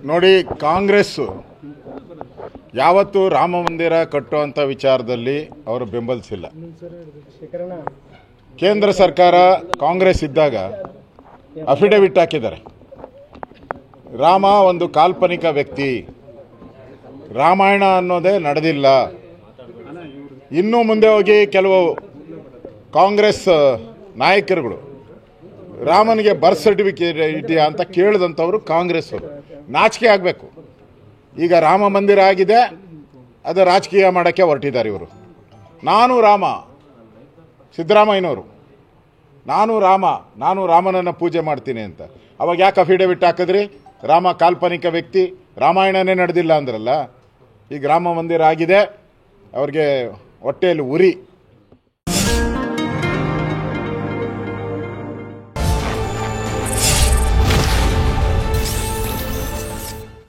ನೋಡಿ, ಕಾಂಗ್ರೆಸ್ ಯಾವತ್ತೂ ರಾಮ ಮಂದಿರ ಕಟ್ಟುವಂಥ ವಿಚಾರದಲ್ಲಿ ಅವರು ಬೆಂಬಲಿಸಿಲ್ಲ. ಕೇಂದ್ರ ಸರ್ಕಾರ ಕಾಂಗ್ರೆಸ್ ಇದ್ದಾಗ ಅಫಿಡವಿಟ್ ಹಾಕಿದ್ದಾರೆ. ರಾಮ ಒಂದು ಕಾಲ್ಪನಿಕ ವ್ಯಕ್ತಿ, ರಾಮಾಯಣ ಅನ್ನೋದೇ ನಡೆದಿಲ್ಲ. ಇನ್ನೂ ಮುಂದೆ ಹೋಗಿ ಕೆಲವು ಕಾಂಗ್ರೆಸ್ ನಾಯಕರುಗಳು ರಾಮನಿಗೆ ಬರ್ತ್ ಸರ್ಟಿಫಿಕೇಟ್ ಇದೆಯಾ ಅಂತ ಕೇಳಿದಂಥವ್ರು ಕಾಂಗ್ರೆಸ್ ಅವರು. ನಾಚಿಕೆ ಆಗಬೇಕು. ಈಗ ರಾಮ ಮಂದಿರ ಆಗಿದೆ, ಅದು ರಾಜಕೀಯ ಮಾಡೋಕ್ಕೆ ಹೊರಟಿದ್ದಾರೆ ಇವರು. ನಾನು ರಾಮ, ಸಿದ್ದರಾಮಯ್ಯನವರು ನಾನು ರಾಮನನ್ನು ಪೂಜೆ ಮಾಡ್ತೀನಿ ಅಂತ. ಅವಾಗ ಯಾಕೆ ಅಫಿಡವಿಟ್ ಹಾಕಿದ್ರಿ? ರಾಮ ಕಾಲ್ಪನಿಕ ವ್ಯಕ್ತಿ, ರಾಮಾಯಣನೇ ನಡೆದಿಲ್ಲ ಅಂದ್ರಲ್ಲ. ಈಗ ರಾಮ ಮಂದಿರ ಆಗಿದೆ, ಅವ್ರಿಗೆ ಹೊಟ್ಟೆಯಲ್ಲಿ ಉರಿ.